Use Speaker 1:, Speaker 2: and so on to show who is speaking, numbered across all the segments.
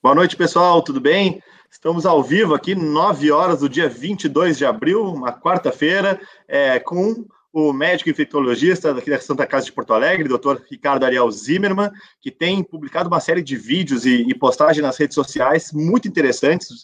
Speaker 1: Boa noite, pessoal, tudo bem? Estamos ao vivo aqui, 9 horas do dia 22 de abril, uma quarta-feira, com o médico infectologista daqui da Santa Casa de Porto Alegre, Dr. Ricardo Ariel Zimmermann, que tem publicado uma série de vídeos e postagens nas redes sociais muito interessantes,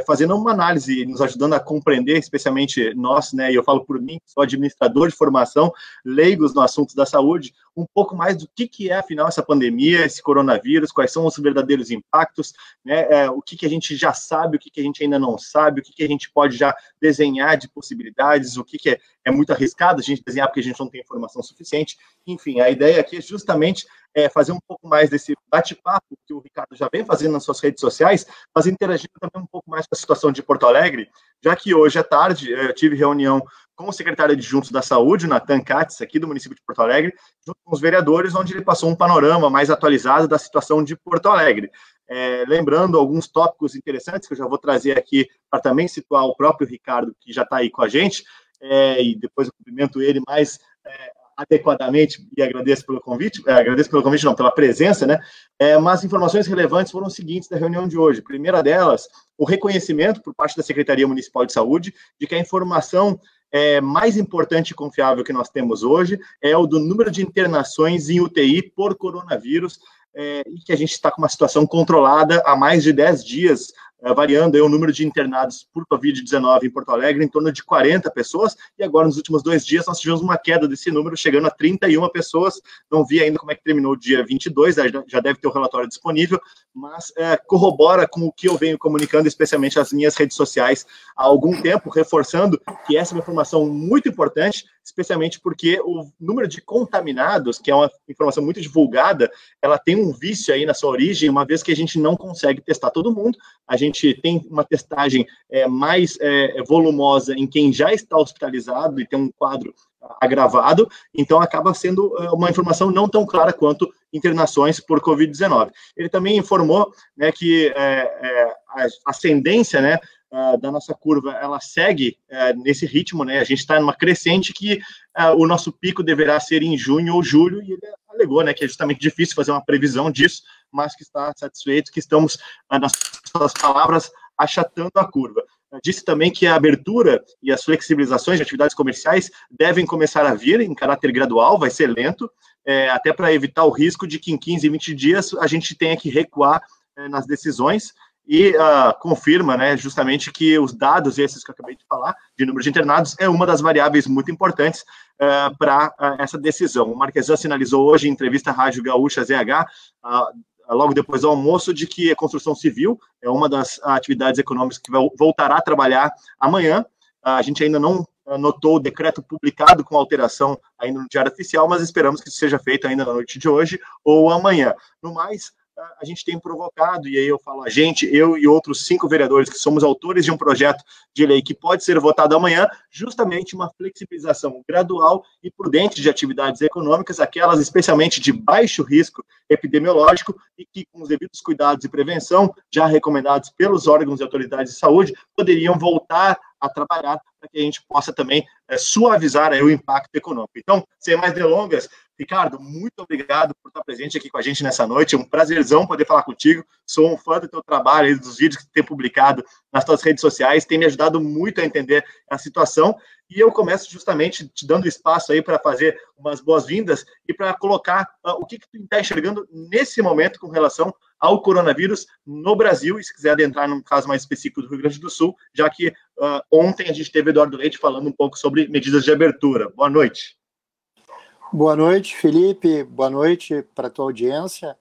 Speaker 1: fazendo uma análise, nos ajudando a compreender, especialmente nós, né, e eu falo por mim, sou administrador de formação, leigos no assunto da saúde, um pouco mais do que é, afinal, essa pandemia, esse coronavírus, quais são os verdadeiros impactos, né, o que a gente já sabe, o que a gente ainda não sabe, o que a gente pode já desenhar de possibilidades, o que é muito arriscado a gente desenhar porque a gente não tem informação suficiente. Enfim, a ideia aqui é justamente fazer um pouco mais desse bate-papo que o Ricardo já vem fazendo nas suas redes sociais, mas interagindo também um pouco mais com a situação de Porto Alegre, já que hoje à tarde eu tive reunião com o secretário adjunto da Saúde, o Nathan Katz, aqui do município de Porto Alegre, junto com os vereadores, onde ele passou um panorama mais atualizado da situação de Porto Alegre. Lembrando alguns tópicos interessantes que eu já vou trazer aqui para também situar o próprio Ricardo, que já está aí com a gente, e depois eu cumprimento ele mais adequadamente e agradeço pelo convite, não, pela presença, né? Mas informações relevantes foram as seguintes da reunião de hoje. Primeira delas, o reconhecimento por parte da Secretaria Municipal de Saúde de que a informação mais importante e confiável que nós temos hoje é o do número de internações em UTI por coronavírus, e que a gente está com uma situação controlada há mais de 10 dias, variando aí o número de internados por Covid-19 em Porto Alegre em torno de 40 pessoas, e agora nos últimos 2 dias nós tivemos uma queda desse número, chegando a 31 pessoas, não vi ainda como é que terminou o dia 22, já deve ter o relatório disponível, mas corrobora com o que eu venho comunicando, especialmente as minhas redes sociais, há algum tempo, reforçando que essa é uma informação muito importante, especialmente porque o número de contaminados, que é uma informação muito divulgada, ela tem um vício aí na sua origem, uma vez que a gente não consegue testar todo mundo, a gente tem uma testagem mais volumosa em quem já está hospitalizado e tem um quadro agravado, então acaba sendo uma informação não tão clara quanto internações por Covid-19. Ele também informou, né, que a ascendência, né, da nossa curva, ela segue nesse ritmo, né? A gente está numa crescente que o nosso pico deverá ser em junho ou julho, e ele alegou, né, que é justamente difícil fazer uma previsão disso, mas que está satisfeito que estamos, nas suas palavras, achatando a curva. Disse também que a abertura e as flexibilizações de atividades comerciais devem começar a vir em caráter gradual, vai ser lento, até para evitar o risco de que em 15, 20 dias a gente tenha que recuar nas decisões, e confirma, né, justamente que os dados esses que eu acabei de falar, de número de internados, é uma das variáveis muito importantes para essa decisão. O Marquesan sinalizou hoje em entrevista à Rádio Gaúcha ZH, logo depois do almoço, de que a construção civil é uma das atividades econômicas que voltará a trabalhar amanhã. A gente ainda não notou o decreto publicado com alteração ainda no Diário Oficial, mas esperamos que isso seja feito ainda na noite de hoje ou amanhã. No mais, a gente tem provocado, e aí eu falo a gente, eu e outros 5 vereadores que somos autores de um projeto de lei que pode ser votado amanhã, justamente uma flexibilização gradual e prudente de atividades econômicas, aquelas especialmente de baixo risco epidemiológico e que, com os devidos cuidados e prevenção, já recomendados pelos órgãos e autoridades de saúde, poderiam voltar a trabalhar para que a gente possa também suavizar aí o impacto econômico. Então, sem mais delongas, Ricardo, muito obrigado por estar presente aqui com a gente nessa noite. É um prazerzão poder falar contigo. Sou um fã do teu trabalho, dos vídeos que tu tem publicado nas tuas redes sociais. Tem me ajudado muito a entender a situação. E eu começo justamente te dando espaço aí para fazer umas boas-vindas e para colocar o que tu está enxergando nesse momento com relação ao coronavírus no Brasil, e se quiser adentrar num caso mais específico do Rio Grande do Sul, já que ontem a gente teve Eduardo Leite falando um pouco sobre medidas de abertura. Boa noite.
Speaker 2: Boa noite, Felipe. Boa noite para a tua audiência.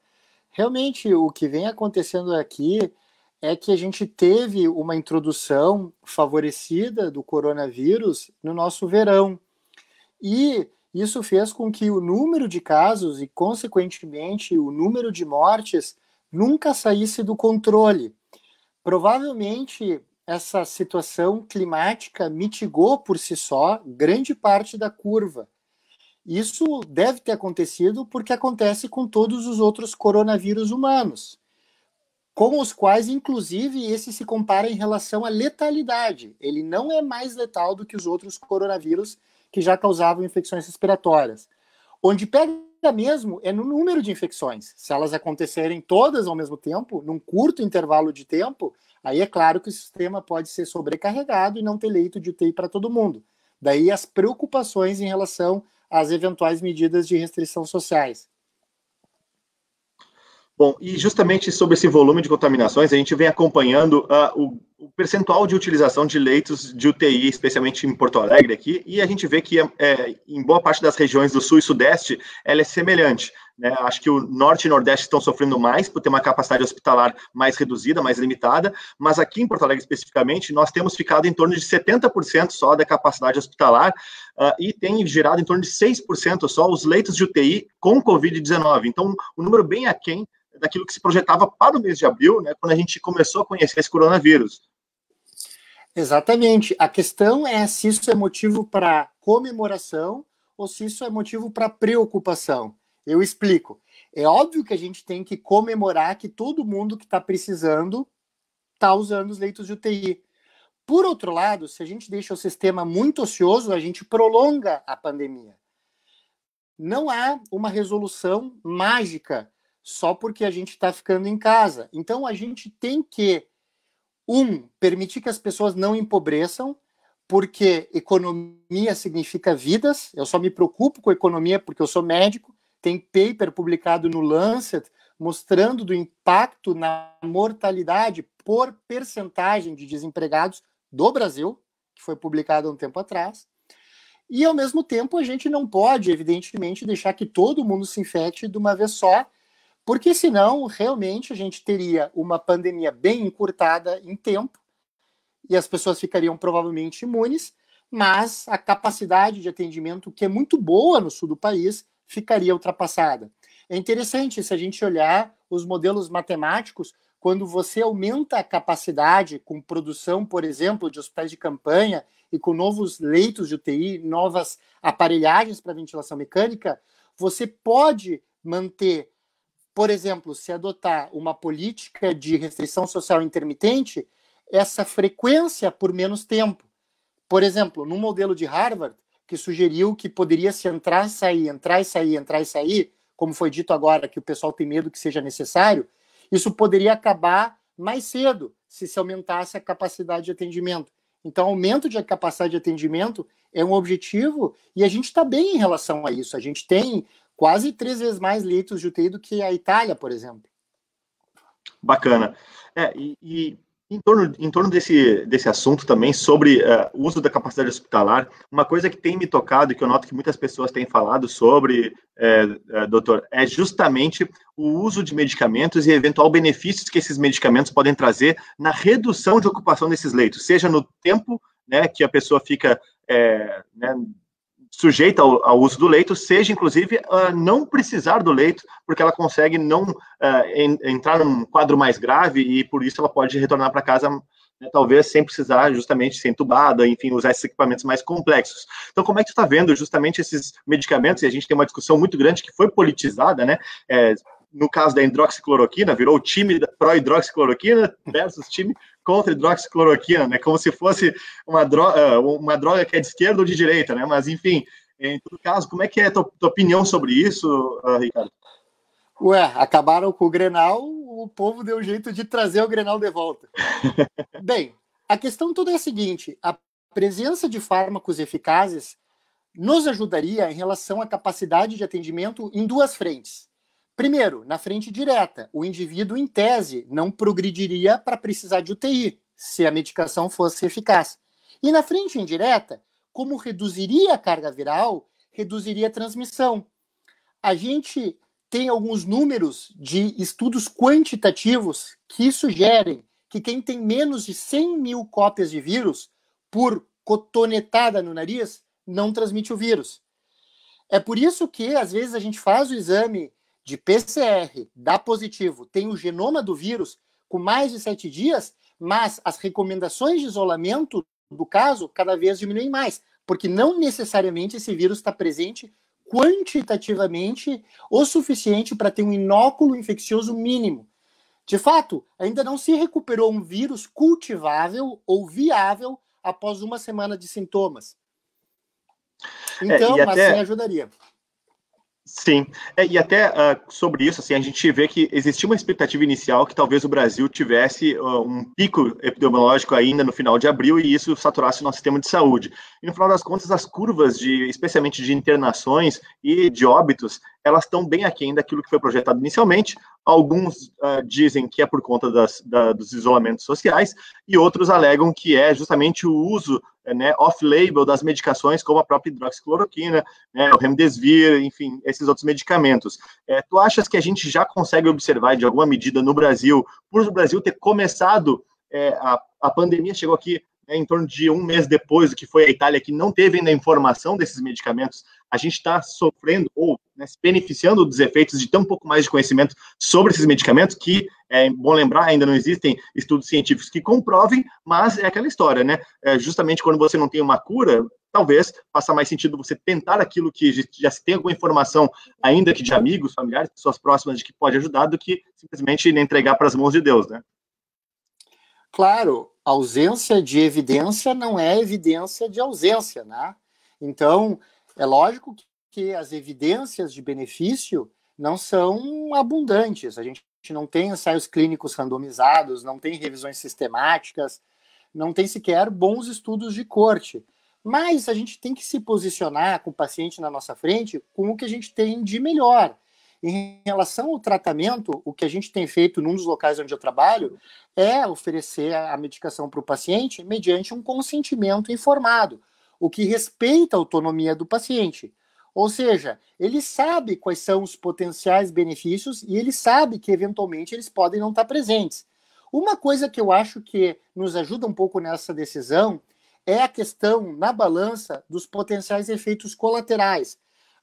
Speaker 2: Realmente, o que vem acontecendo aqui é que a gente teve uma introdução favorecida do coronavírus no nosso verão. E isso fez com que o número de casos e, consequentemente, o número de mortes nunca saísse do controle. Provavelmente, essa situação climática mitigou por si só grande parte da curva. Isso deve ter acontecido porque acontece com todos os outros coronavírus humanos, com os quais, inclusive, esse se compara em relação à letalidade. Ele não é mais letal do que os outros coronavírus que já causavam infecções respiratórias. Onde pega mesmo é no número de infecções. Se elas acontecerem todas ao mesmo tempo, num curto intervalo de tempo, aí é claro que o sistema pode ser sobrecarregado e não ter leito de UTI para todo mundo. Daí as preocupações em relação às eventuais medidas de restrição sociais.
Speaker 1: Bom, e justamente sobre esse volume de contaminações, a gente vem acompanhando o percentual de utilização de leitos de UTI, especialmente em Porto Alegre aqui, e a gente vê que em boa parte das regiões do Sul e Sudeste, ela é semelhante. Né? Acho que o Norte e Nordeste estão sofrendo mais por ter uma capacidade hospitalar mais reduzida, mais limitada, mas aqui em Porto Alegre especificamente, nós temos ficado em torno de 70% só da capacidade hospitalar e tem gerado em torno de 6% só os leitos de UTI com Covid-19. Então, um número bem aquém daquilo que se projetava para o mês de abril, né, quando a gente começou a conhecer esse coronavírus.
Speaker 2: Exatamente. A questão é se isso é motivo para comemoração ou se isso é motivo para preocupação. Eu explico. É óbvio que a gente tem que comemorar que todo mundo que está precisando está usando os leitos de UTI. Por outro lado, se a gente deixa o sistema muito ocioso, a gente prolonga a pandemia. Não há uma resolução mágica só porque a gente está ficando em casa. Então, a gente tem que, permitir que as pessoas não empobreçam, porque economia significa vidas. Eu só me preocupo com economia porque eu sou médico. Tem paper publicado no Lancet mostrando do impacto na mortalidade por percentagem de desempregados do Brasil, que foi publicado há um tempo atrás. E, ao mesmo tempo, a gente não pode, evidentemente, deixar que todo mundo se infecte de uma vez só, porque senão, realmente, a gente teria uma pandemia bem encurtada em tempo e as pessoas ficariam provavelmente imunes, mas a capacidade de atendimento, que é muito boa no sul do país, ficaria ultrapassada. É interessante, se a gente olhar os modelos matemáticos, quando você aumenta a capacidade com produção, por exemplo, de hospitais de campanha e com novos leitos de UTI, novas aparelhagens para ventilação mecânica, você pode manter. Por exemplo, se adotar uma política de restrição social intermitente, essa frequência por menos tempo. Por exemplo, num modelo de Harvard, que sugeriu que poderia se entrar e sair, entrar e sair, entrar e sair, como foi dito agora, que o pessoal tem medo que seja necessário, isso poderia acabar mais cedo, se aumentasse a capacidade de atendimento. Então, aumento de capacidade de atendimento é um objetivo e a gente está bem em relação a isso. A gente tem quase 3 vezes mais leitos de UTI do que a Itália, por exemplo.
Speaker 1: Bacana. E em torno desse assunto também, sobre o uso da capacidade hospitalar, uma coisa que tem me tocado e que eu noto que muitas pessoas têm falado sobre, doutor, é justamente o uso de medicamentos e eventual benefícios que esses medicamentos podem trazer na redução de ocupação desses leitos, seja no tempo, né, que a pessoa fica sujeita ao uso do leito, seja, inclusive, não precisar do leito, porque ela consegue não entrar num quadro mais grave e, por isso, ela pode retornar para casa, né, talvez sem precisar justamente ser entubada, enfim, usar esses equipamentos mais complexos. Então, como é que tu está vendo justamente esses medicamentos? E a gente tem uma discussão muito grande que foi politizada, né? No caso da hidroxicloroquina, virou o time pró-hidroxicloroquina versus time contra hidroxicloroquina, né? Como se fosse uma droga que é de esquerda ou de direita, né? Mas, enfim, em todo caso, como é que é a tua opinião sobre isso, Ricardo?
Speaker 2: Acabaram com o Grenal, o povo deu jeito de trazer o Grenal de volta. Bem, a questão toda é a seguinte: a presença de fármacos eficazes nos ajudaria em relação à capacidade de atendimento em 2 frentes. Primeiro, na frente direta, o indivíduo, em tese, não progrediria para precisar de UTI, se a medicação fosse eficaz. E na frente indireta, como reduziria a carga viral, reduziria a transmissão. A gente tem alguns números de estudos quantitativos que sugerem que quem tem menos de 100 mil cópias de vírus por cotonetada no nariz não transmite o vírus. É por isso que, às vezes, a gente faz o exame de PCR, dá positivo, tem o genoma do vírus com mais de 7 dias, mas as recomendações de isolamento do caso cada vez diminuem mais, porque não necessariamente esse vírus está presente quantitativamente o suficiente para ter um inóculo infeccioso mínimo. De fato, ainda não se recuperou um vírus cultivável ou viável após 1 semana de sintomas. Então, assim ajudaria.
Speaker 1: Sim, e até sobre isso, assim, a gente vê que existia uma expectativa inicial que talvez o Brasil tivesse um pico epidemiológico ainda no final de abril e isso saturasse o nosso sistema de saúde. E no final das contas, as curvas, especialmente de internações e de óbitos, elas estão bem aquém daquilo que foi projetado inicialmente. Alguns dizem que é por conta dos isolamentos sociais e outros alegam que é justamente o uso, né, off-label das medicações, como a própria hidroxicloroquina, né, o remdesivir, enfim, esses outros medicamentos. Tu achas que a gente já consegue observar, de alguma medida, no Brasil, por o Brasil ter começado, a pandemia chegou aqui, né, em torno de um mês depois do que foi a Itália, que não teve ainda informação desses medicamentos, a gente está sofrendo ou, né, se beneficiando dos efeitos de tão pouco mais de conhecimento sobre esses medicamentos, que, é bom lembrar, ainda não existem estudos científicos que comprovem, mas é aquela história, né? Justamente quando você não tem uma cura, talvez faça mais sentido você tentar aquilo que já se tem alguma informação, ainda que de amigos, familiares, pessoas próximas de que pode ajudar, do que simplesmente entregar para as mãos de Deus, né?
Speaker 2: Claro, ausência de evidência não é evidência de ausência, né? Então, é lógico que as evidências de benefício não são abundantes. A gente não tem ensaios clínicos randomizados, não tem revisões sistemáticas, não tem sequer bons estudos de corte. Mas a gente tem que se posicionar com o paciente na nossa frente com o que a gente tem de melhor. Em relação ao tratamento, o que a gente tem feito num dos locais onde eu trabalho é oferecer a medicação para o paciente mediante um consentimento informado, o que respeita a autonomia do paciente. Ou seja, ele sabe quais são os potenciais benefícios e ele sabe que, eventualmente, eles podem não estar presentes. Uma coisa que eu acho que nos ajuda um pouco nessa decisão é a questão, na balança, dos potenciais efeitos colaterais.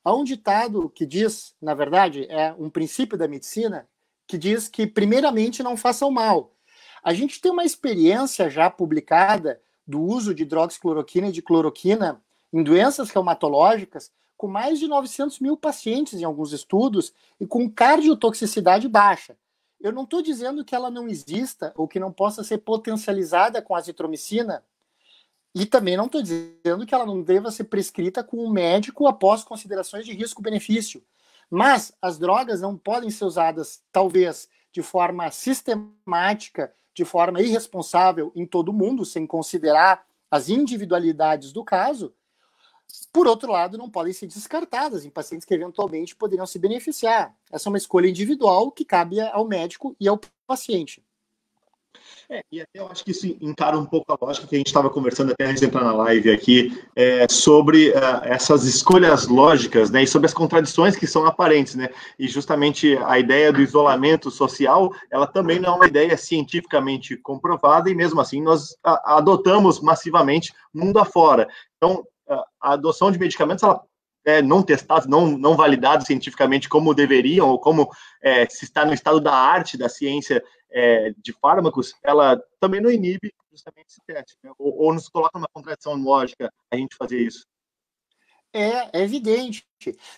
Speaker 2: Há um ditado que diz, na verdade, é um princípio da medicina, que diz que, primeiramente, não faça o mal. A gente tem uma experiência já publicada do uso de hidroxicloroquina e de cloroquina em doenças reumatológicas, com mais de 900 mil pacientes em alguns estudos e com cardiotoxicidade baixa. Eu não estou dizendo que ela não exista ou que não possa ser potencializada com a azitromicina, e também não estou dizendo que ela não deva ser prescrita com um médico após considerações de risco-benefício. Mas as drogas não podem ser usadas, talvez, de forma sistemática, de forma irresponsável em todo mundo, sem considerar as individualidades do caso. Por outro lado, não podem ser descartadas em pacientes que eventualmente poderiam se beneficiar. Essa é uma escolha individual que cabe ao médico e ao paciente.
Speaker 1: E até eu acho que isso encara um pouco a lógica que a gente estava conversando até antes de entrar na live aqui, sobre essas escolhas lógicas, né, e sobre as contradições que são aparentes, né, e justamente a ideia do isolamento social, ela também não é uma ideia cientificamente comprovada, e mesmo assim nós adotamos massivamente mundo afora. Então, a adoção de medicamentos, ela não testados, não validados cientificamente como deveriam, ou como se está no estado da arte, da ciência de fármacos, ela também não inibe justamente esse teste, né? Ou nos coloca numa contradição lógica a gente fazer isso.
Speaker 2: É evidente.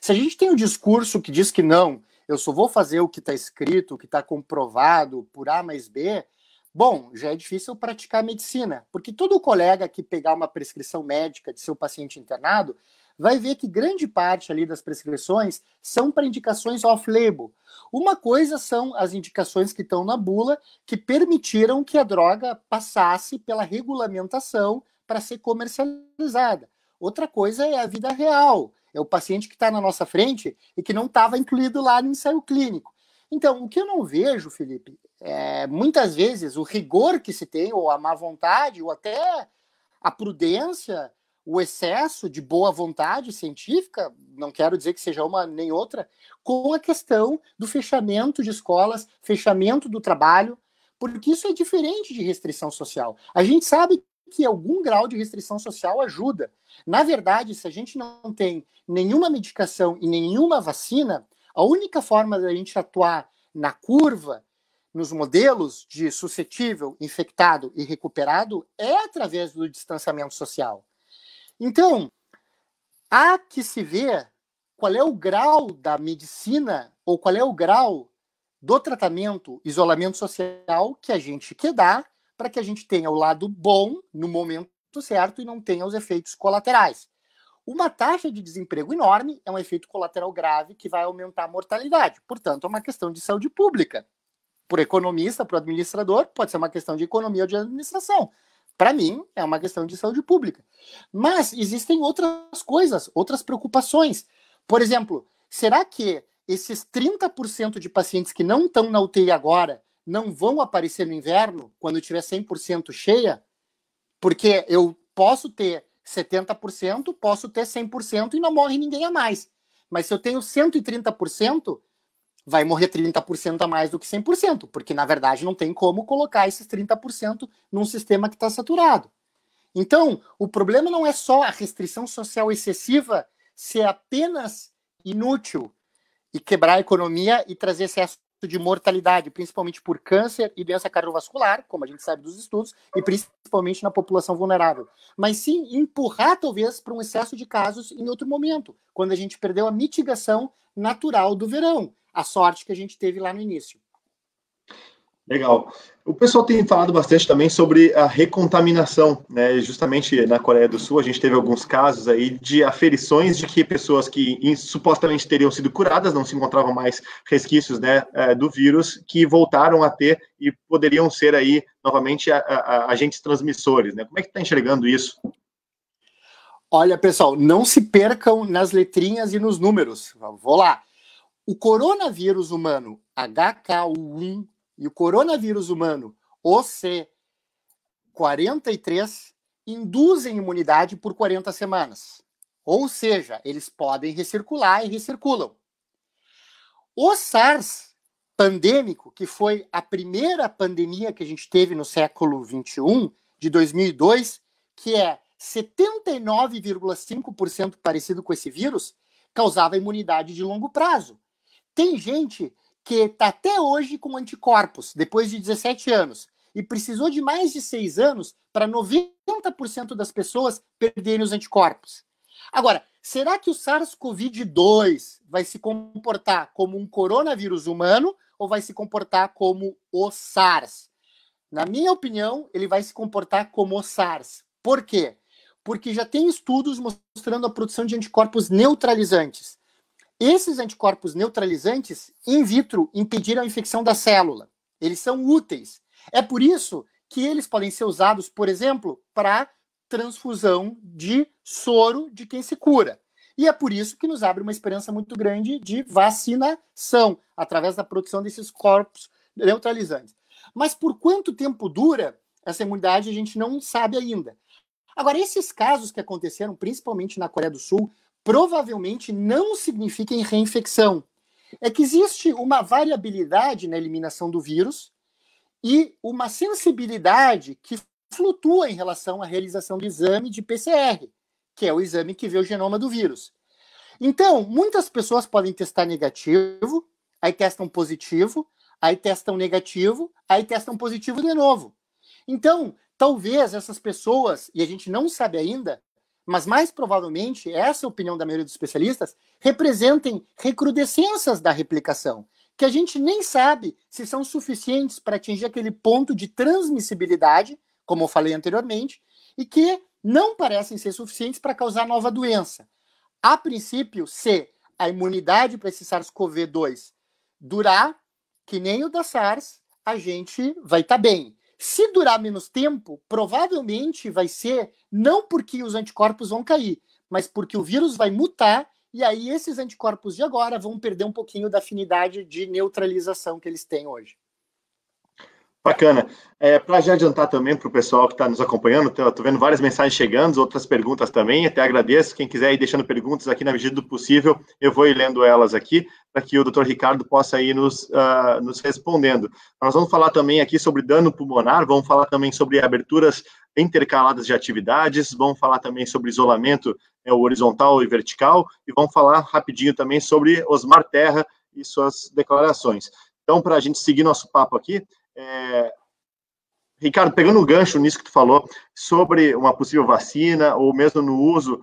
Speaker 2: Se a gente tem um discurso que diz que não, eu só vou fazer o que está escrito, o que está comprovado por A mais B, bom, já é difícil praticar medicina, porque todo colega que pegar uma prescrição médica de seu paciente internado vai ver que grande parte ali das prescrições são para indicações off-label. Uma coisa são as indicações que estão na bula, que permitiram que a droga passasse pela regulamentação para ser comercializada. Outra coisa é a vida real, é o paciente que está na nossa frente e que não estava incluído lá no ensaio clínico. Então, o que eu não vejo, Felipe, muitas vezes o rigor que se tem, ou a má vontade, ou até a prudência, o excesso de boa vontade científica, não quero dizer que seja uma nem outra, com a questão do fechamento de escolas, fechamento do trabalho, porque isso é diferente de restrição social. A gente sabe que algum grau de restrição social ajuda. Na verdade, se a gente não tem nenhuma medicação e nenhuma vacina, a única forma da gente atuar na curva, nos modelos de suscetível, infectado e recuperado, é através do distanciamento social. Então, há que se ver qual é o grau da medicina ou qual é o grau do tratamento, isolamento social que a gente quer dar para que a gente tenha o lado bom no momento certo e não tenha os efeitos colaterais. Uma taxa de desemprego enorme é um efeito colateral grave que vai aumentar a mortalidade. Portanto, é uma questão de saúde pública. Por economista, para o administrador, pode ser uma questão de economia ou de administração. Para mim, é uma questão de saúde pública. Mas existem outras coisas, outras preocupações. Por exemplo, será que esses 30% de pacientes que não estão na UTI agora não vão aparecer no inverno, quando tiver 100% cheia? Porque eu posso ter 70%, posso ter 100% e não morre ninguém a mais. Mas se eu tenho 130%, vai morrer 30% a mais do que 100%, porque, na verdade, não tem como colocar esses 30% num sistema que está saturado. Então, o problema não é só a restrição social excessiva ser apenas inútil e quebrar a economia e trazer excesso de mortalidade, principalmente por câncer e doença cardiovascular, como a gente sabe dos estudos, e principalmente na população vulnerável. Mas sim empurrar, talvez, para um excesso de casos em outro momento, quando a gente perdeu a mitigação natural do verão, a sorte que a gente teve lá no início.
Speaker 1: Legal. O pessoal tem falado bastante também sobre a recontaminação, né? Justamente na Coreia do Sul, a gente teve alguns casos aí de aferições de que pessoas que supostamente teriam sido curadas, não se encontravam mais resquícios, né, do vírus, que voltaram a ter e poderiam ser aí novamente agentes transmissores, né? Como é que está enxergando isso?
Speaker 2: Olha, pessoal, não se percam nas letrinhas e nos números. Vou lá. O coronavírus humano HK1 e o coronavírus humano OC43 induzem imunidade por 40 semanas. Ou seja, eles podem recircular e recirculam. O SARS pandêmico, que foi a primeira pandemia que a gente teve no século XXI, de 2002, que é 79,5% parecido com esse vírus, causava imunidade de longo prazo. Tem gente que está até hoje com anticorpos, depois de 17 anos, e precisou de mais de 6 anos para 90% das pessoas perderem os anticorpos. Agora, será que o SARS-CoV-2 vai se comportar como um coronavírus humano ou vai se comportar como o SARS? Na minha opinião, ele vai se comportar como o SARS. Por quê? Porque já tem estudos mostrando a produção de anticorpos neutralizantes. Esses anticorpos neutralizantes, in vitro, impediram a infecção da célula. Eles são úteis. É por isso que eles podem ser usados, por exemplo, para transfusão de soro de quem se cura. E é por isso que nos abre uma esperança muito grande de vacinação, através da produção desses corpos neutralizantes. Mas por quanto tempo dura essa imunidade, a gente não sabe ainda. Agora, esses casos que aconteceram, principalmente na Coreia do Sul, provavelmente não signifiquem reinfecção. É que existe uma variabilidade na eliminação do vírus e uma sensibilidade que flutua em relação à realização do exame de PCR, que é o exame que vê o genoma do vírus. Então, muitas pessoas podem testar negativo, aí testam positivo, aí testam negativo, aí testam positivo de novo. Então, talvez essas pessoas, e a gente não sabe ainda, mas mais provavelmente, essa é a opinião da maioria dos especialistas, representem recrudescências da replicação, que a gente nem sabe se são suficientes para atingir aquele ponto de transmissibilidade, como eu falei anteriormente, e que não parecem ser suficientes para causar nova doença. A princípio, se a imunidade para esse SARS-CoV-2 durar, que nem o da SARS, a gente vai estar bem. Se durar menos tempo, provavelmente vai ser não porque os anticorpos vão cair, mas porque o vírus vai mutar e aí esses anticorpos de agora vão perder um pouquinho da afinidade de neutralização que eles têm hoje.
Speaker 1: Bacana. Para já adiantar também para o pessoal que está nos acompanhando, estou vendo várias mensagens chegando, outras perguntas também, até agradeço. Quem quiser ir deixando perguntas aqui na medida do possível, eu vou ir lendo elas aqui, para que o Dr. Ricardo possa ir nos respondendo. Nós vamos falar também aqui sobre dano pulmonar, vamos falar também sobre aberturas intercaladas de atividades, vamos falar também sobre isolamento horizontal e vertical, e vamos falar rapidinho também sobre Osmar Terra e suas declarações. Então, para a gente seguir nosso papo aqui, Ricardo, pegando o gancho nisso que tu falou sobre uma possível vacina ou mesmo no uso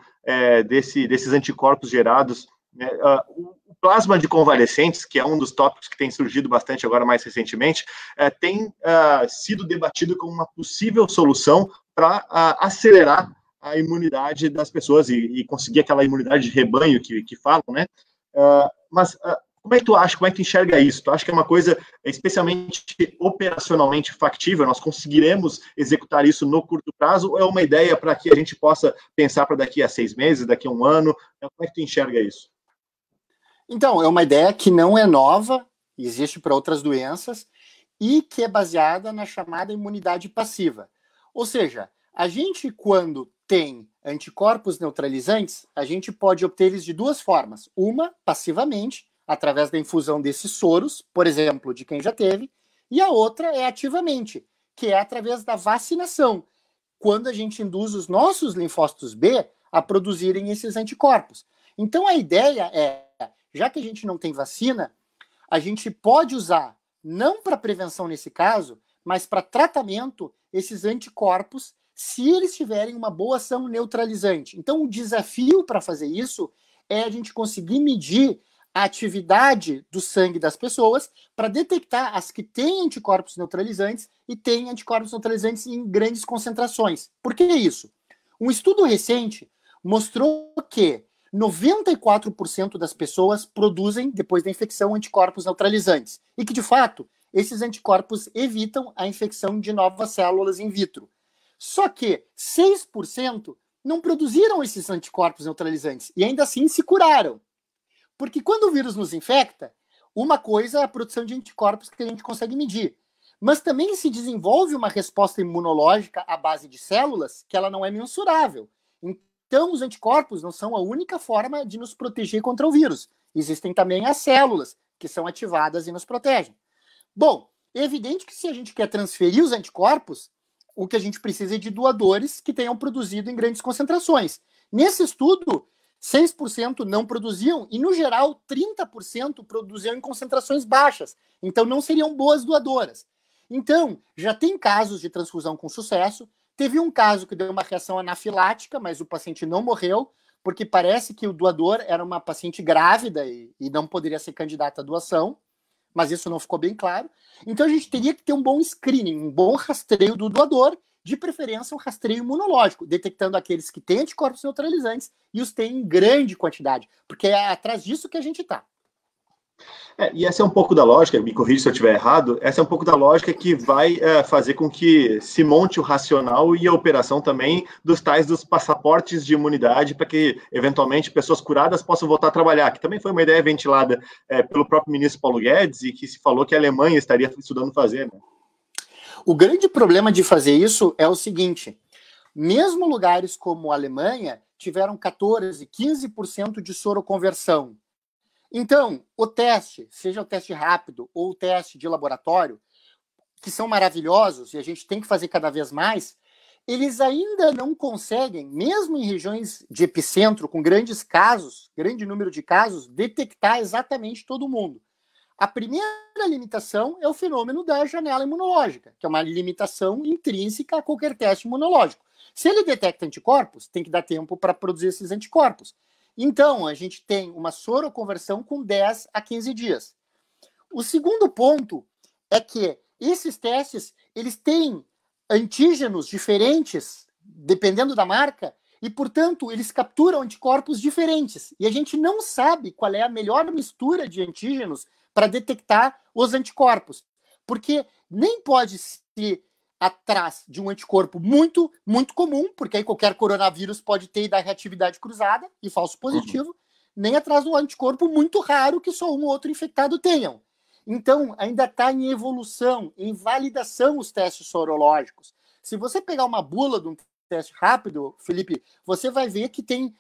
Speaker 1: desses anticorpos gerados, né, o plasma de convalescentes, que é um dos tópicos que tem surgido bastante agora mais recentemente, tem sido debatido como uma possível solução para acelerar a imunidade das pessoas e conseguir aquela imunidade de rebanho que falam, né? Mas como é que tu acha, como é que tu enxerga isso? Tu acha que é uma coisa especialmente operacionalmente factível? Nós conseguiremos executar isso no curto prazo ou é uma ideia para que a gente possa pensar para daqui a 6 meses, daqui a um ano? Como é que tu enxerga isso?
Speaker 2: Então, é uma ideia que não é nova, existe para outras doenças e que é baseada na chamada imunidade passiva. Ou seja, a gente, quando tem anticorpos neutralizantes, a gente pode obter eles de duas formas. Uma, passivamente, através da infusão desses soros, por exemplo, de quem já teve, e a outra é ativamente, que é através da vacinação, quando a gente induz os nossos linfócitos B a produzirem esses anticorpos. Então a ideia é, já que a gente não tem vacina, a gente pode usar, não para prevenção nesse caso, mas para tratamento, esses anticorpos, se eles tiverem uma boa ação neutralizante. Então o desafio para fazer isso é a gente conseguir medir a atividade do sangue das pessoas para detectar as que têm anticorpos neutralizantes e têm anticorpos neutralizantes em grandes concentrações. Por que isso? Um estudo recente mostrou que 94% das pessoas produzem, depois da infecção, anticorpos neutralizantes. E que, de fato, esses anticorpos evitam a infecção de novas células in vitro. Só que 6% não produziram esses anticorpos neutralizantes e ainda assim se curaram. Porque quando o vírus nos infecta, uma coisa é a produção de anticorpos que a gente consegue medir. Mas também se desenvolve uma resposta imunológica à base de células que ela não é mensurável. Então, os anticorpos não são a única forma de nos proteger contra o vírus. Existem também as células, que são ativadas e nos protegem. Bom, é evidente que se a gente quer transferir os anticorpos, o que a gente precisa é de doadores que tenham produzido em grandes concentrações. Nesse estudo, 6% não produziam e, no geral, 30% produziam em concentrações baixas. Então, não seriam boas doadoras. Então, já tem casos de transfusão com sucesso. Teve um caso que deu uma reação anafilática, mas o paciente não morreu, porque parece que o doador era uma paciente grávida e não poderia ser candidata à doação, mas isso não ficou bem claro. Então, a gente teria que ter um bom screening, um bom rastreio do doador, de preferência um rastreio imunológico, detectando aqueles que têm anticorpos neutralizantes e os têm em grande quantidade, porque é atrás disso que a gente está.
Speaker 1: E essa é um pouco da lógica, me corrija se eu estiver errado, essa é um pouco da lógica que vai fazer com que se monte o racional e a operação também dos passaportes de imunidade para que, eventualmente, pessoas curadas possam voltar a trabalhar, que também foi uma ideia ventilada pelo próprio ministro Paulo Guedes e que se falou que a Alemanha estaria estudando fazer, né?
Speaker 2: O grande problema de fazer isso é o seguinte, mesmo lugares como a Alemanha tiveram 14%, 15% de soroconversão. Então, o teste, seja o teste rápido ou o teste de laboratório, que são maravilhosos e a gente tem que fazer cada vez mais, eles ainda não conseguem, mesmo em regiões de epicentro, com grandes casos, grande número de casos, detectar exatamente todo mundo. A primeira limitação é o fenômeno da janela imunológica, que é uma limitação intrínseca a qualquer teste imunológico. Se ele detecta anticorpos, tem que dar tempo para produzir esses anticorpos. Então, a gente tem uma soroconversão com 10 a 15 dias. O segundo ponto é que esses testes, eles têm antígenos diferentes, dependendo da marca, e, portanto, eles capturam anticorpos diferentes. E a gente não sabe qual é a melhor mistura de antígenos para detectar os anticorpos. Porque nem pode ser atrás de um anticorpo muito, muito comum, porque aí qualquer coronavírus pode ter e dar reatividade cruzada e falso positivo, nem atrás de um anticorpo muito raro que só um ou outro infectado tenham. Então, ainda está em evolução, em validação os testes sorológicos. Se você pegar uma bula de um teste rápido, Felipe, você vai ver que tem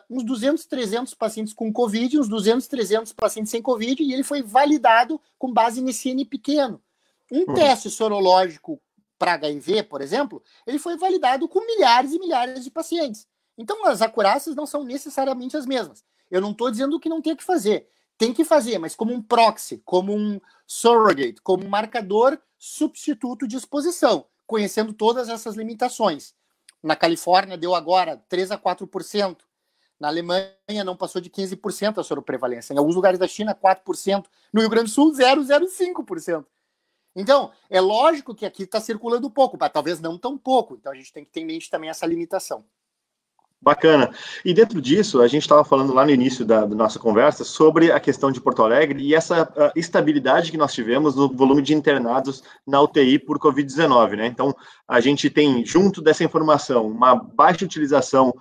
Speaker 2: uns 200, 300 pacientes com Covid, uns 200, 300 pacientes sem Covid, e ele foi validado com base nesse N pequeno. Um teste sorológico para HIV, por exemplo, ele foi validado com milhares e milhares de pacientes. Então, as acurácias não são necessariamente as mesmas. Eu não estou dizendo que não tem que fazer. Tem que fazer, mas como um proxy, como um surrogate, como um marcador substituto de exposição, conhecendo todas essas limitações. Na Califórnia deu agora 3 a 4%. Na Alemanha não passou de 15% a soroprevalência. Em alguns lugares da China, 4%. No Rio Grande do Sul, 0,05%. Então, é lógico que aqui está circulando pouco, mas talvez não tão pouco. Então, a gente tem que ter em mente também essa limitação.
Speaker 1: Bacana. E dentro disso, a gente estava falando lá no início da nossa conversa sobre a questão de Porto Alegre e essa estabilidade que nós tivemos no volume de internados na UTI por Covid-19, né? Então, a gente tem, junto dessa informação, uma baixa utilização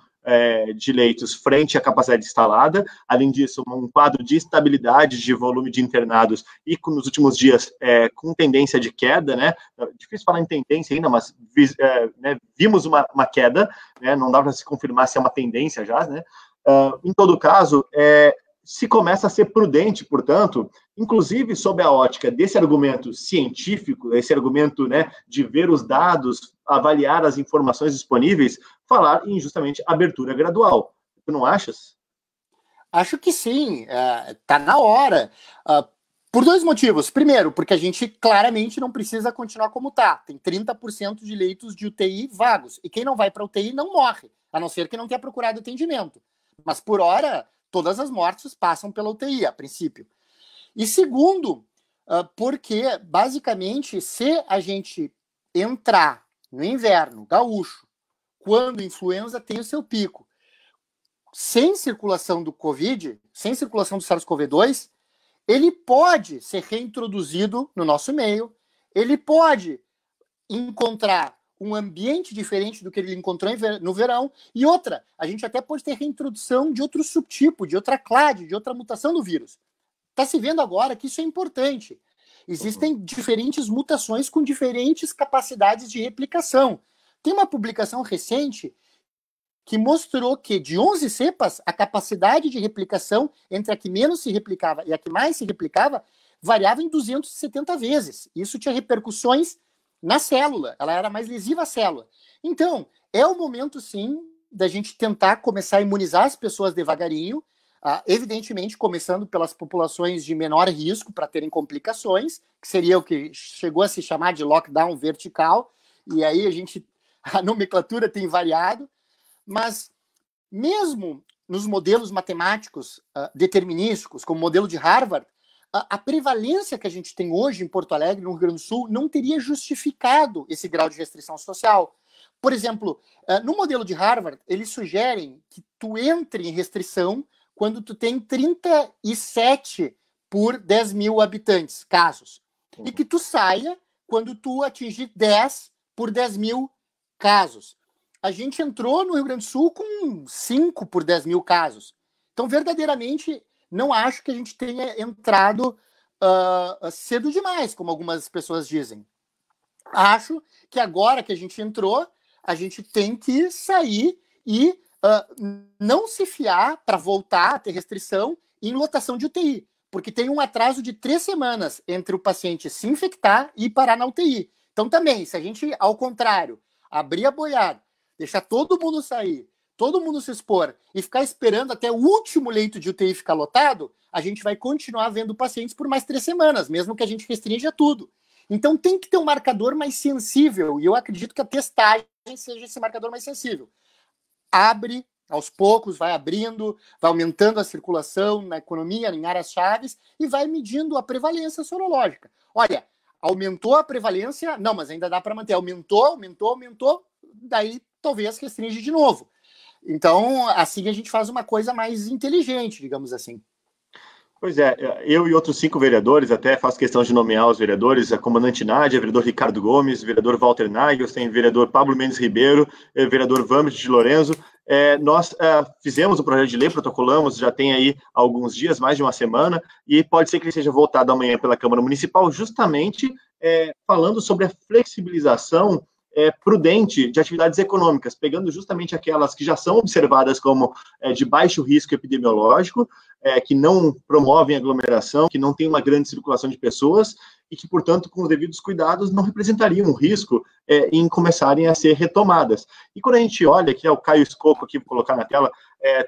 Speaker 1: de leitos frente à capacidade instalada, além disso, um quadro de estabilidade de volume de internados e nos últimos dias com tendência de queda, né? Difícil falar em tendência ainda, mas né, vimos uma queda, né? Não dá para se confirmar se é uma tendência já, né? Em todo caso, se começa a ser prudente, portanto, inclusive sob a ótica desse argumento científico, esse argumento, né, de ver os dados, avaliar as informações disponíveis, falar em justamente abertura gradual. Tu não achas?
Speaker 2: Acho que sim, está na hora. Por dois motivos. Primeiro, porque a gente claramente não precisa continuar como está. Tem 30% de leitos de UTI vagos. E quem não vai para UTI não morre, a não ser que não tenha procurado atendimento. Mas, por hora, todas as mortes passam pela UTI, a princípio. E segundo, porque, basicamente, se a gente entrar no inverno gaúcho, quando a influenza tem o seu pico, sem circulação do Covid, sem circulação do SARS-CoV-2, ele pode ser reintroduzido no nosso meio, ele pode encontrar um ambiente diferente do que ele encontrou no verão, e outra, a gente até pode ter reintrodução de outro subtipo, de outra clade, de outra mutação do vírus. Está se vendo agora que isso é importante. Existem diferentes mutações com diferentes capacidades de replicação. Tem uma publicação recente que mostrou que de 11 cepas, a capacidade de replicação entre a que menos se replicava e a que mais se replicava variava em 270 vezes. Isso tinha repercussões na célula, ela era mais lesiva à célula. Então, é o momento, sim, da gente tentar começar a imunizar as pessoas devagarinho, evidentemente começando pelas populações de menor risco para terem complicações, que seria o que chegou a se chamar de lockdown vertical, e aí a nomenclatura tem variado, mas mesmo nos modelos matemáticos determinísticos, como o modelo de Harvard, a prevalência que a gente tem hoje em Porto Alegre, no Rio Grande do Sul, não teria justificado esse grau de restrição social. Por exemplo, no modelo de Harvard, eles sugerem que tu entre em restrição quando tu tem 37 por 10 mil habitantes, casos. E que tu saia quando tu atingir 10 por 10 mil casos. A gente entrou no Rio Grande do Sul com 5 por 10 mil casos. Então, verdadeiramente, não acho que a gente tenha entrado cedo demais, como algumas pessoas dizem. Acho que agora que a gente entrou, a gente tem que sair e não se fiar para voltar a ter restrição em lotação de UTI, porque tem um atraso de 3 semanas entre o paciente se infectar e parar na UTI. Então, também, se a gente, ao contrário, abrir a boiada, deixar todo mundo sair, todo mundo se expor e ficar esperando até o último leito de UTI ficar lotado, a gente vai continuar vendo pacientes por mais 3 semanas, mesmo que a gente restrinja tudo. Então tem que ter um marcador mais sensível, e eu acredito que a testagem seja esse marcador mais sensível. Abre, aos poucos, vai abrindo, vai aumentando a circulação na economia, em áreas chaves, e vai medindo a prevalência sorológica. Olha, aumentou a prevalência? Não, mas ainda dá para manter. Aumentou, daí talvez restringe de novo. Então, assim a gente faz uma coisa mais inteligente, digamos assim.
Speaker 1: Pois é, eu e outros 5 vereadores, até faço questão de nomear os vereadores, a comandante Nádia, vereador Ricardo Gomes, vereador Walter Nagels, tem vereador Pablo Mendes Ribeiro, vereador Vames de Lorenzo. Nós fizemos o projeto de lei, protocolamos, já tem aí alguns dias, mais de uma semana, e pode ser que ele seja votado amanhã pela Câmara Municipal, justamente falando sobre a flexibilização prudente de atividades econômicas, pegando justamente aquelas que já são observadas como de baixo risco epidemiológico, que não promovem aglomeração, que não tem uma grande circulação de pessoas e que, portanto, com os devidos cuidados, não representariam um risco em começarem a ser retomadas. E quando a gente olha, aqui o Caio Escoco, aqui, vou colocar na tela,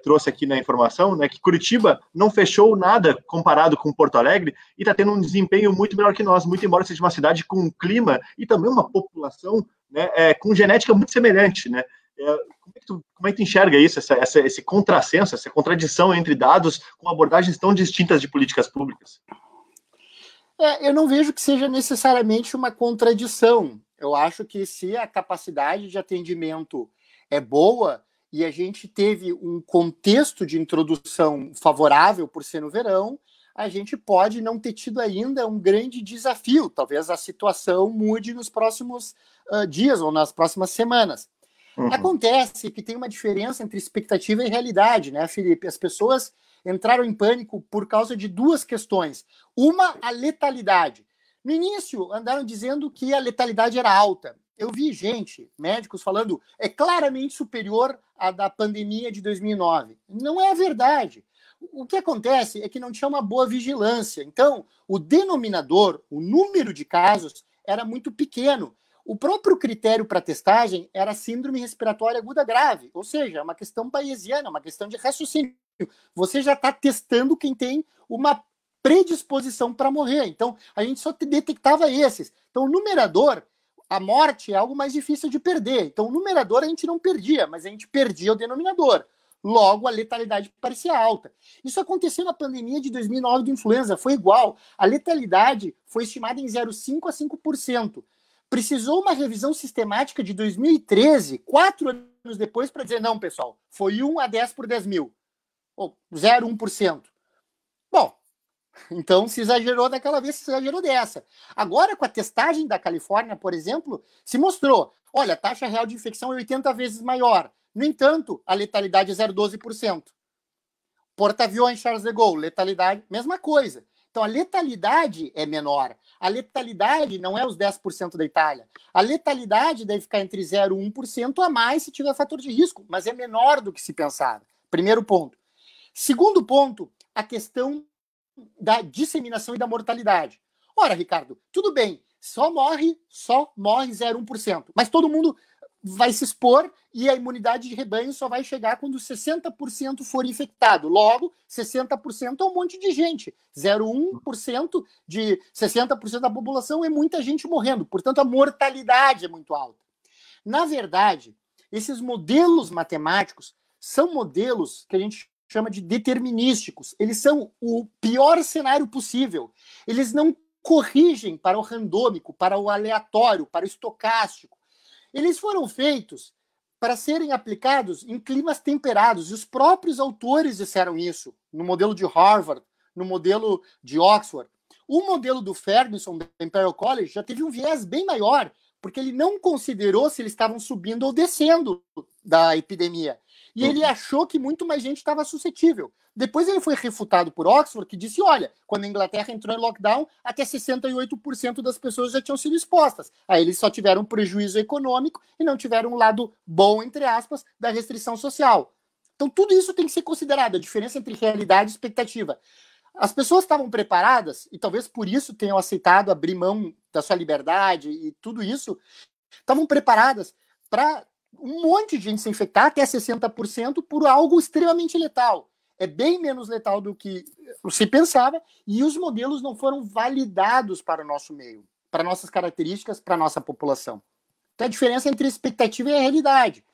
Speaker 1: trouxe aqui na informação, né, que Curitiba não fechou nada comparado com Porto Alegre e está tendo um desempenho muito melhor que nós, muito embora seja uma cidade com um clima e também uma população, né, com genética muito semelhante, né? Como é que tu enxerga isso, esse contrassenso, essa contradição entre dados com abordagens tão distintas de políticas públicas?
Speaker 2: Eu não vejo que seja necessariamente uma contradição. Eu acho que se a capacidade de atendimento é boa e a gente teve um contexto de introdução favorável por ser no verão, a gente pode não ter tido ainda um grande desafio. Talvez a situação mude nos próximos dias ou nas próximas semanas. Acontece que tem uma diferença entre expectativa e realidade, né, Felipe? As pessoas entraram em pânico por causa de duas questões. Uma, a letalidade. No início, andaram dizendo que a letalidade era alta. Eu vi gente, médicos, falando é claramente superior à da pandemia de 2009. Não é verdade. O que acontece é que não tinha uma boa vigilância. Então, o denominador, o número de casos, era muito pequeno. O próprio critério para testagem era síndrome respiratória aguda grave, ou seja, é uma questão bayesiana, uma questão de raciocínio. Você já está testando quem tem uma predisposição para morrer. Então, a gente só detectava esses. Então, o numerador, a morte é algo mais difícil de perder. Então, o numerador a gente não perdia, mas a gente perdia o denominador. Logo, a letalidade parecia alta. Isso aconteceu na pandemia de 2009 do influenza, foi igual. A letalidade foi estimada em 0,5% a 5%. Precisou uma revisão sistemática de 2013, 4 anos depois, para dizer, não, pessoal, foi 1 a 10 por 10 mil. Ou 0,1%. Bom, então se exagerou daquela vez, se exagerou dessa. Agora, com a testagem da Califórnia, por exemplo, se mostrou, olha, a taxa real de infecção é 80 vezes maior. No entanto, a letalidade é 0,12%. Porta-aviões Charles de Gaulle, letalidade, mesma coisa. Então, a letalidade é menor. A letalidade não é os 10% da Itália. A letalidade deve ficar entre 0 e 1% a mais se tiver fator de risco, mas é menor do que se pensava. Primeiro ponto. Segundo ponto, a questão da disseminação e da mortalidade. Ora, Ricardo, tudo bem, só morre 0,1%, mas todo mundo vai se expor e a imunidade de rebanho só vai chegar quando 60% for infectado. Logo, 60% é um monte de gente. 0,1% de 60% da população é muita gente morrendo. Portanto, a mortalidade é muito alta. Na verdade, esses modelos matemáticos são modelos que a gente chama de determinísticos. Eles são o pior cenário possível. Eles não corrigem para o randômico, para o aleatório, para o estocástico. Eles foram feitos para serem aplicados em climas temperados, e os próprios autores disseram isso, no modelo de Harvard, no modelo de Oxford. O modelo do Ferguson, da Imperial College, já teve um viés bem maior, porque ele não considerou se eles estavam subindo ou descendo da epidemia. E ele achou que muito mais gente estava suscetível. Depois ele foi refutado por Oxford, que disse, olha, quando a Inglaterra entrou em lockdown, até 68% das pessoas já tinham sido expostas. Aí eles só tiveram um prejuízo econômico e não tiveram um lado bom, entre aspas, da restrição social. Então tudo isso tem que ser considerado, a diferença entre realidade e expectativa. As pessoas estavam preparadas, e talvez por isso tenham aceitado abrir mão da sua liberdade e tudo isso, estavam preparadas para um monte de gente se infectar, até 60%, por algo extremamente letal. É bem menos letal do que se pensava, e os modelos não foram validados para o nosso meio, para nossas características, para a nossa população. Então, a diferença entre a expectativa e a realidade.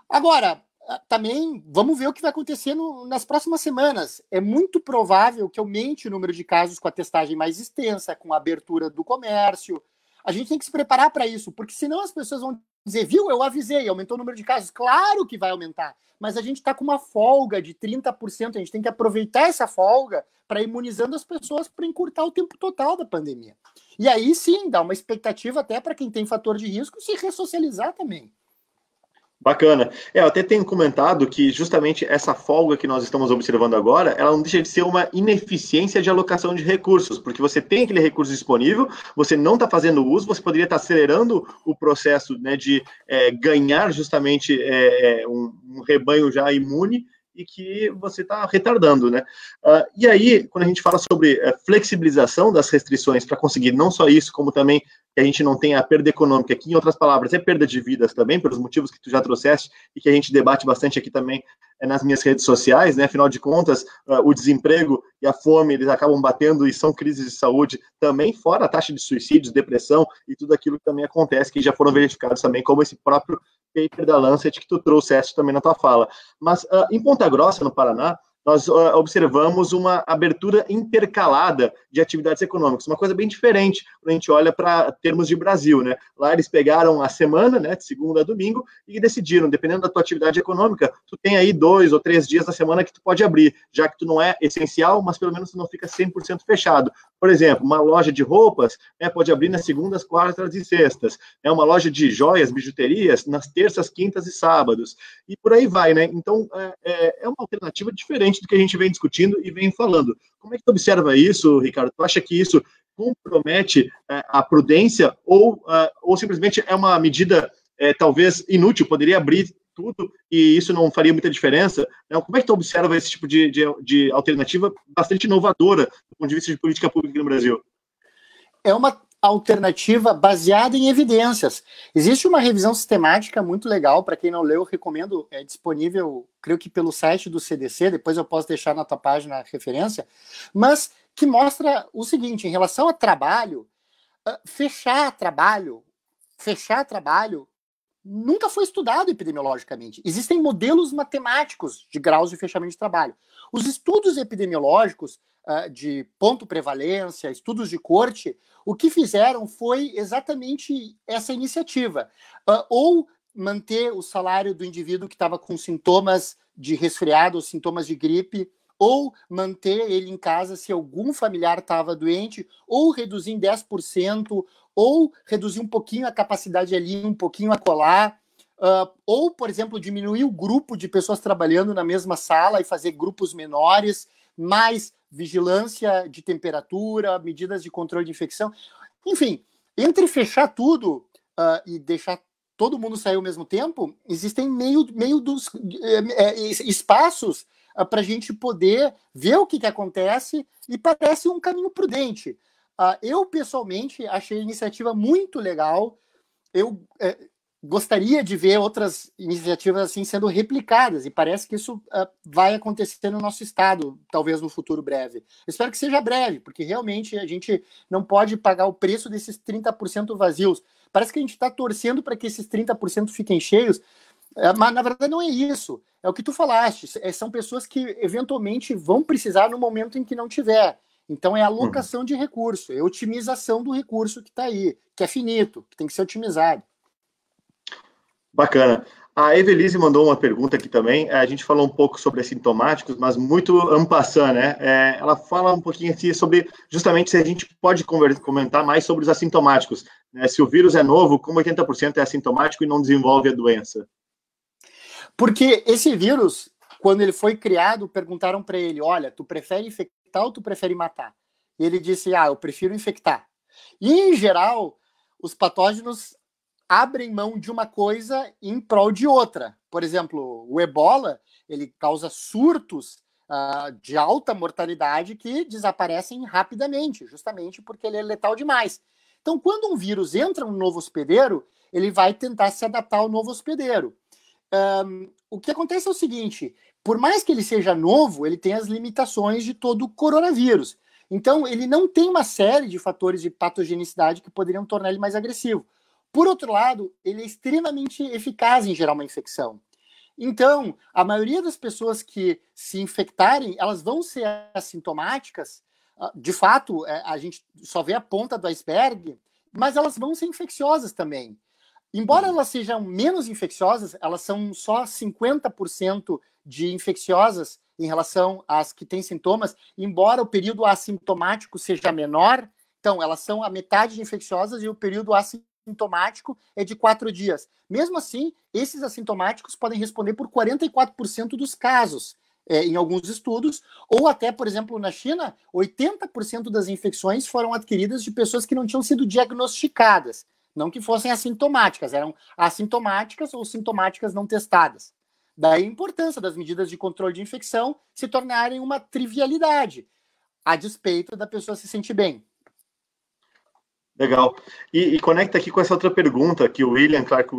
Speaker 2: Agora, também, vamos ver o que vai acontecer nas próximas semanas. É muito provável que aumente o número de casos com a testagem mais extensa, com a abertura do comércio. A gente tem que se preparar para isso, porque senão as pessoas vão dizer, viu, eu avisei, aumentou o número de casos. Claro que vai aumentar, mas a gente está com uma folga de 30%, a gente tem que aproveitar essa folga para ir imunizando as pessoas para encurtar o tempo total da pandemia. E aí sim, dá uma expectativa até para quem tem fator de risco se ressocializar também.
Speaker 1: Bacana. Eu até tenho comentado que justamente essa folga que nós estamos observando agora, ela não deixa de ser uma ineficiência de alocação de recursos, porque você tem aquele recurso disponível, você não está fazendo uso, você poderia estar acelerando o processo, né, de ganhar justamente um rebanho já imune, e que você está retardando, né? E aí, quando a gente fala sobre flexibilização das restrições para conseguir não só isso, como também que a gente não tenha a perda econômica, que, em outras palavras, é perda de vidas também, pelos motivos que tu já trouxeste e que a gente debate bastante aqui também nas minhas redes sociais, né? Afinal de contas, o desemprego e a fome, eles acabam batendo e são crises de saúde também, fora a taxa de suicídios, depressão e tudo aquilo que também acontece, que já foram verificados também, como esse próprio paper da Lancet que tu trouxeste também na tua fala. Mas em Ponta Grossa, no Paraná, nós observamos uma abertura intercalada de atividades econômicas, uma coisa bem diferente quando a gente olha para termos de Brasil, né? Lá eles pegaram a semana, né, de segunda a domingo, e decidiram, dependendo da tua atividade econômica, tu tem aí 2 ou 3 dias da semana que tu pode abrir, já que tu não é essencial, mas pelo menos tu não fica 100% fechado. Por exemplo, uma loja de roupas, né, pode abrir nas segundas, quartas e sextas, né, uma loja de joias, bijuterias, nas terças, quintas e sábados, e por aí vai, né? Então, é uma alternativa diferente do que a gente vem discutindo e vem falando. Como é que tu observa isso, Ricardo? Tu acha que isso compromete a prudência ou simplesmente é uma medida talvez inútil, poderia abrir tudo e isso não faria muita diferença? Como é que tu observa esse tipo de alternativa bastante inovadora do ponto de vista de política pública aqui no Brasil?
Speaker 2: É uma alternativa baseada em evidências. Existe uma revisão sistemática muito legal, para quem não leu, recomendo, é disponível, creio que pelo site do CDC, depois eu posso deixar na tua página a referência, mas que mostra o seguinte, em relação a trabalho, fechar trabalho nunca foi estudado epidemiologicamente. Existem modelos matemáticos de graus de fechamento de trabalho. Os estudos epidemiológicos de ponto prevalência, estudos de corte, o que fizeram foi exatamente essa iniciativa. Ou manter o salário do indivíduo que estava com sintomas de resfriado ou sintomas de gripe, ou manter ele em casa se algum familiar estava doente, ou reduzir em 10%, ou reduzir um pouquinho a capacidade ali, um pouquinho a colar, ou, por exemplo, diminuir o grupo de pessoas trabalhando na mesma sala e fazer grupos menores, mais vigilância de temperatura, medidas de controle de infecção. Enfim, entre fechar tudo e deixar todo mundo sair ao mesmo tempo, existem meio dos espaços para a gente poder ver o que acontece e parece um caminho prudente. Eu, pessoalmente, achei a iniciativa muito legal. Eu gostaria de ver outras iniciativas assim sendo replicadas, e parece que isso vai acontecer no nosso estado, talvez no futuro breve. Eu espero que seja breve, porque realmente a gente não pode pagar o preço desses 30% vazios. Parece que a gente está torcendo para que esses 30% fiquem cheios, mas na verdade não é isso. É o que tu falaste, são pessoas que eventualmente vão precisar no momento em que não tiver. Então é alocação de recurso, é otimização do recurso que está aí, que é finito, que tem que ser otimizado.
Speaker 1: Bacana. A Evelise mandou uma pergunta aqui também. A gente falou um pouco sobre assintomáticos, mas muito en passant, né? Ela fala um pouquinho aqui sobre justamente se a gente pode comentar mais sobre os assintomáticos, né? Se o vírus é novo, como 80% é assintomático e não desenvolve a doença.
Speaker 2: Porque esse vírus, quando ele foi criado, perguntaram para ele, olha, tu prefere infectar ou tu prefere matar? E ele disse, eu prefiro infectar. E, em geral, os patógenos abrem mão de uma coisa em prol de outra. Por exemplo, o ebola, ele causa surtos de alta mortalidade que desaparecem rapidamente, justamente porque ele é letal demais. Então, quando um vírus entra no novo hospedeiro, ele vai tentar se adaptar ao novo hospedeiro. O que acontece é o seguinte, por mais que ele seja novo, ele tem as limitações de todo o coronavírus. Então, ele não tem uma série de fatores de patogenicidade que poderiam tornar ele mais agressivo. Por outro lado, ele é extremamente eficaz em gerar uma infecção. Então, a maioria das pessoas que se infectarem, elas vão ser assintomáticas. De fato, a gente só vê a ponta do iceberg, mas elas vão ser infecciosas também. Embora elas sejam menos infecciosas, elas são só 50% de infecciosas em relação às que têm sintomas, embora o período assintomático seja menor. Então, elas são a metade de infecciosas e o período assintomático é de 4 dias. Mesmo assim, esses assintomáticos podem responder por 44% dos casos, em alguns estudos, ou até, por exemplo, na China, 80% das infecções foram adquiridas de pessoas que não tinham sido diagnosticadas, não que fossem assintomáticas, eram assintomáticas ou sintomáticas não testadas. Daí a importância das medidas de controle de infecção se tornarem uma trivialidade, a despeito da pessoa se sentir bem.
Speaker 1: Legal. E conecta aqui com essa outra pergunta que o William Clark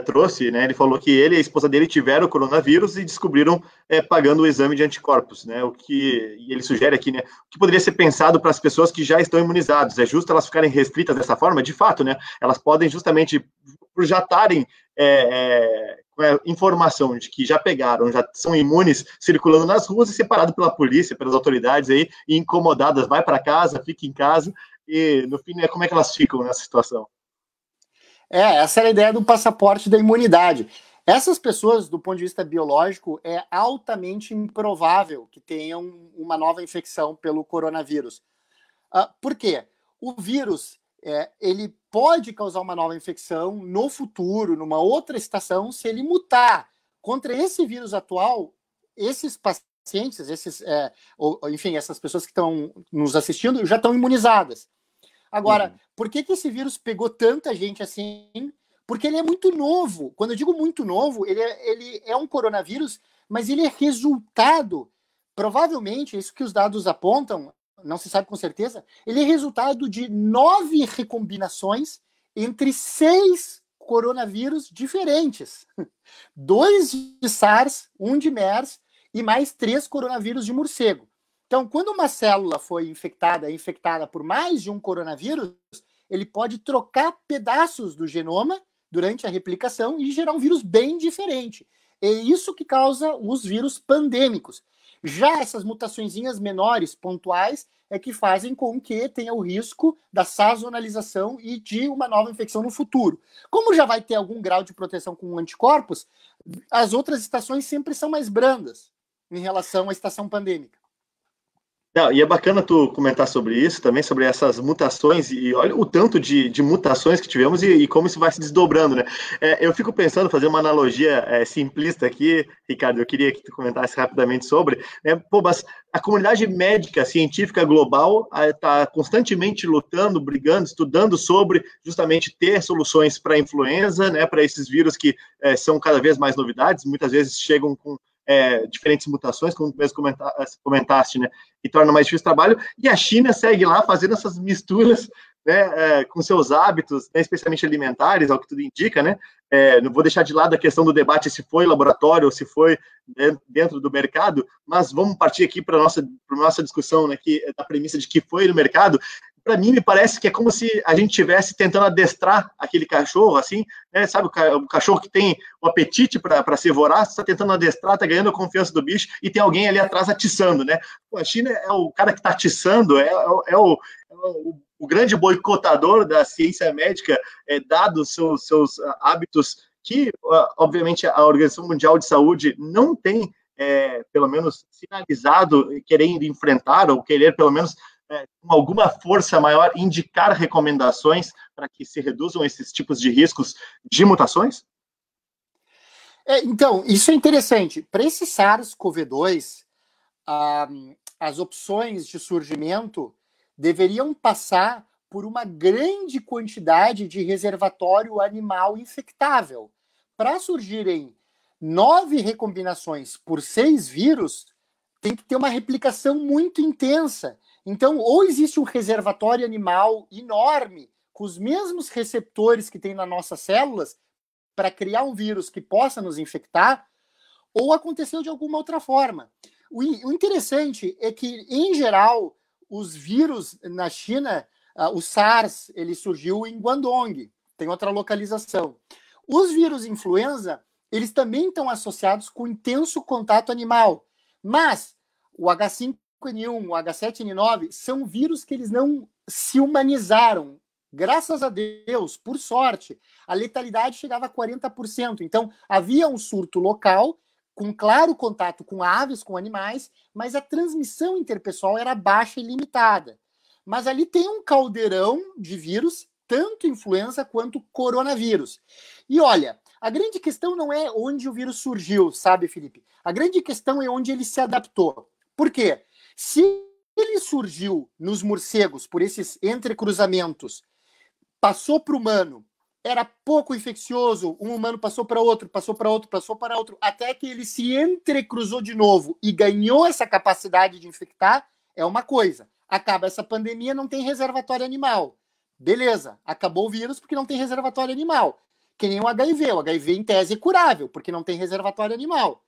Speaker 1: trouxe, né? Ele falou que ele e a esposa dele tiveram o coronavírus e descobriram pagando o exame de anticorpos, né? E ele sugere aqui, né? O que poderia ser pensado para as pessoas que já estão imunizadas? É justo elas ficarem restritas dessa forma? De fato, né? Elas podem justamente, por já estarem informação de que já pegaram, já são imunes, circulando nas ruas e separado pela polícia, pelas autoridades aí, e incomodadas, vai para casa, fica em casa, e no fim, como é que elas ficam nessa situação?
Speaker 2: Essa era a ideia do passaporte da imunidade. Essas pessoas, do ponto de vista biológico, é altamente improvável que tenham uma nova infecção pelo coronavírus. Por quê? O vírus, ele pode causar uma nova infecção no futuro, numa outra estação, se ele mutar. Contra esse vírus atual, esses pacientes, enfim, essas pessoas que estão nos assistindo já estão imunizadas. Agora, por que esse vírus pegou tanta gente assim? Porque ele é muito novo. Quando eu digo muito novo, ele é um coronavírus, mas ele é resultado, provavelmente, isso que os dados apontam, não se sabe com certeza, ele é resultado de 9 recombinações entre 6 coronavírus diferentes. 2 de SARS, 1 de MERS e mais 3 coronavírus de morcego. Então, quando uma célula foi infectada por mais de um coronavírus, ele pode trocar pedaços do genoma durante a replicação e gerar um vírus bem diferente. É isso que causa os vírus pandêmicos. Já essas mutaçõezinhas menores, pontuais, é que fazem com que tenha o risco da sazonalização e de uma nova infecção no futuro. Como já vai ter algum grau de proteção com anticorpos, as outras estações sempre são mais brandas em relação à estação pandêmica.
Speaker 1: Não, e é bacana tu comentar sobre isso também, sobre essas mutações, e olha o tanto de mutações que tivemos e como isso vai se desdobrando, né? Eu fico pensando, fazer uma analogia simplista aqui, Ricardo, eu queria que tu comentasse rapidamente sobre, mas a comunidade médica, científica global está constantemente lutando, brigando, estudando sobre justamente ter soluções para a influenza, né, para esses vírus que são cada vez mais novidades, muitas vezes chegam com diferentes mutações, como tu mesmo comentaste, né, e torna mais difícil o trabalho, e a China segue lá fazendo essas misturas, né, com seus hábitos, né, especialmente alimentares, ao que tudo indica, né, não vou deixar de lado a questão do debate se foi laboratório ou se foi dentro do mercado, mas vamos partir aqui para a nossa discussão, né, que é da premissa de que foi no mercado. Para mim, me parece que é como se a gente estivesse tentando adestrar aquele cachorro, assim, né? Sabe, o cachorro que tem o apetite para ser voraz, está tentando adestrar, está ganhando a confiança do bicho, e tem alguém ali atrás atiçando, né? Pô, a China é o cara que está atiçando, o grande boicotador da ciência médica, dados seus hábitos que, obviamente, a Organização Mundial de Saúde não tem, pelo menos, sinalizado querendo enfrentar, ou querer, pelo menos, com alguma força maior, indicar recomendações para que se reduzam esses tipos de riscos de mutações?
Speaker 2: Então, isso é interessante. Para esse SARS-CoV-2, as opções de surgimento deveriam passar por uma grande quantidade de reservatório animal infectável. Para surgirem 9 recombinações por 6 vírus, tem que ter uma replicação muito intensa. Então, ou existe um reservatório animal enorme, com os mesmos receptores que tem nas nossas células, para criar um vírus que possa nos infectar, ou aconteceu de alguma outra forma. O interessante é que, em geral, os vírus na China, o SARS, ele surgiu em Guangdong, tem outra localização. Os vírus influenza, eles também estão associados com intenso contato animal, mas o H5N1, o H7N9, são vírus que eles não se humanizaram. Graças a Deus, por sorte, a letalidade chegava a 40%. Então, havia um surto local, com claro contato com aves, com animais, mas a transmissão interpessoal era baixa e limitada. Mas ali tem um caldeirão de vírus, tanto influenza quanto coronavírus. E olha, a grande questão não é onde o vírus surgiu, sabe, Felipe? A grande questão é onde ele se adaptou. Por quê? Se ele surgiu nos morcegos por esses entrecruzamentos, passou para o humano, era pouco infeccioso, um humano passou para outro, passou para outro, passou para outro, até que ele se entrecruzou de novo e ganhou essa capacidade de infectar, é uma coisa. Acaba essa pandemia, não tem reservatório animal. Beleza, acabou o vírus porque não tem reservatório animal. Que nem o HIV. O HIV, em tese, é curável, porque não tem reservatório animal.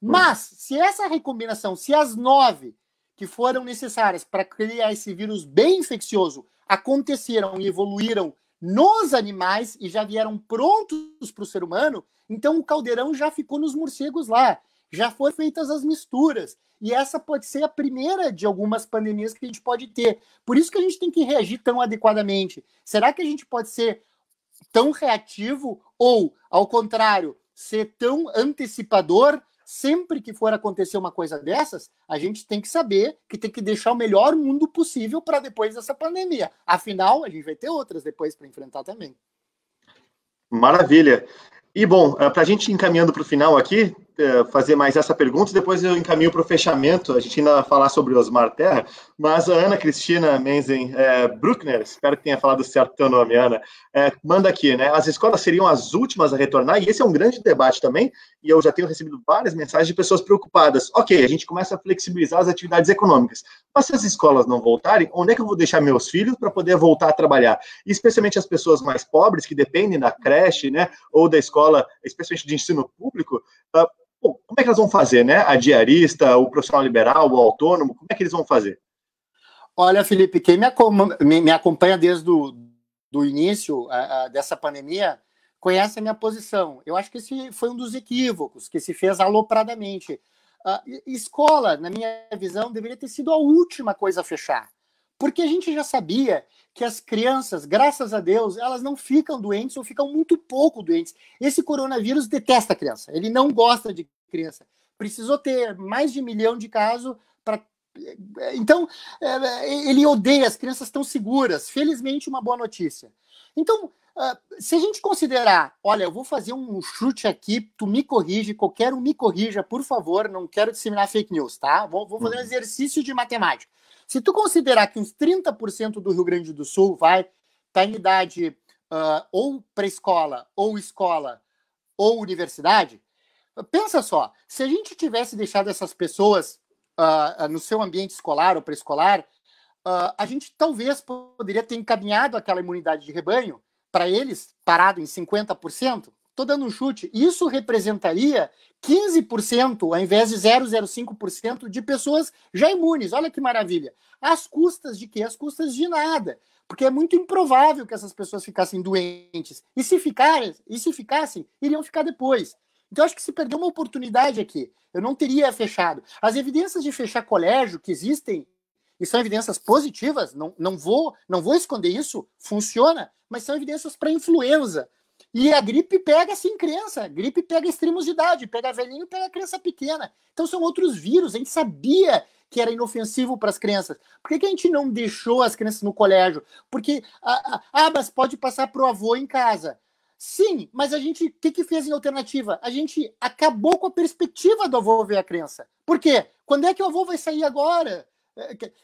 Speaker 2: Mas, se essa recombinação, se as 9 que foram necessárias para criar esse vírus bem infeccioso aconteceram e evoluíram nos animais e já vieram prontos para o ser humano, então o caldeirão já ficou nos morcegos lá, já foram feitas as misturas. E essa pode ser a primeira de algumas pandemias que a gente pode ter. Por isso que a gente tem que reagir tão adequadamente. Será que a gente pode ser tão reativo ou, ao contrário, ser tão antecipador? Sempre que for acontecer uma coisa dessas, a gente tem que saber que tem que deixar o melhor mundo possível para depois dessa pandemia. Afinal, a gente vai ter outras depois para enfrentar também.
Speaker 1: Maravilha. E, bom, para a gente ir encaminhando para o final aqui, fazer mais essa pergunta, depois eu encaminho para o fechamento, a gente ainda vai falar sobre o Osmar Terra, mas a Ana Cristina Menzen Bruckner, espero que tenha falado certo o teu nome, Ana, manda aqui, né? As escolas seriam as últimas a retornar, e esse é um grande debate também, e eu já tenho recebido várias mensagens de pessoas preocupadas. Ok, a gente começa a flexibilizar as atividades econômicas, mas se as escolas não voltarem, onde é que eu vou deixar meus filhos para poder voltar a trabalhar? E especialmente as pessoas mais pobres, que dependem da creche, né, ou da escola, especialmente de ensino público, como é que elas vão fazer, né? A diarista, o profissional liberal, o autônomo, como é que eles vão fazer?
Speaker 2: Olha, Felipe, quem me acompanha desde o início dessa pandemia conhece a minha posição. Eu acho que esse foi um dos equívocos que se fez alopradamente. Escola, na minha visão, deveria ter sido a última coisa a fechar. Porque a gente já sabia que as crianças, graças a Deus, elas não ficam doentes ou ficam muito pouco doentes. Esse coronavírus detesta a criança. Ele não gosta de criança. Precisou ter mais de 1 milhão de casos para... Então, ele odeia, as crianças estão seguras. Felizmente, uma boa notícia. Então, se a gente considerar, olha, eu vou fazer um chute aqui, tu me corrige, qualquer um me corrija, por favor, não quero disseminar fake news, tá? Vou fazer um exercício de matemática. Se tu considerar que uns 30% do Rio Grande do Sul vai estar em idade ou pré-escola, ou universidade, pensa só, se a gente tivesse deixado essas pessoas no seu ambiente escolar ou pré-escolar, a gente talvez poderia ter encaminhado aquela imunidade de rebanho para eles, parado em 50%. Estou dando um chute. Isso representaria 15% ao invés de 0,05% de pessoas já imunes. Olha que maravilha. Às custas de quê? Às custas de nada. Porque é muito improvável que essas pessoas ficassem doentes. E se ficassem, iriam ficar depois. Então, acho que se perdeu uma oportunidade aqui. Eu não teria fechado. As evidências de fechar colégio que existem, e são evidências positivas, não vou esconder isso, funciona, mas são evidências para influenza. E a gripe pega, sim, criança. A gripe pega extremos de idade, pega velhinho, pega criança pequena. Então são outros vírus. A gente sabia que era inofensivo para as crianças. Por que a gente não deixou as crianças no colégio? Porque, mas pode passar para o avô em casa. Sim, mas a gente, o que fez em alternativa? A gente acabou com a perspectiva do avô ver a criança. Por quê? Quando é que o avô vai sair agora?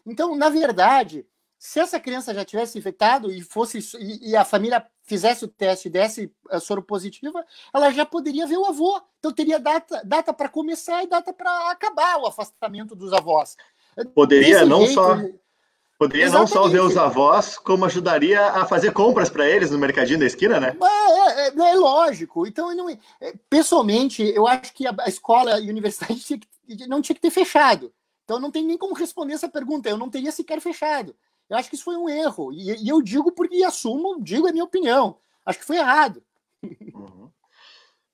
Speaker 2: Então, na verdade, se essa criança já tivesse infectado e a família fizesse o teste e desse soro positiva, ela já poderia ver o avô. Então teria data para começar e data para acabar o afastamento dos avós.
Speaker 1: Poderia não só ver os avós, como ajudaria a fazer compras para eles no mercadinho da esquina, né?
Speaker 2: É lógico. Então, pessoalmente, eu acho que a escola e a universidade não tinha que ter fechado. Então, não tem nem como responder essa pergunta. Eu não teria sequer fechado. Eu acho que isso foi um erro. E eu digo porque digo a minha opinião. Acho que foi errado.
Speaker 1: Uhum.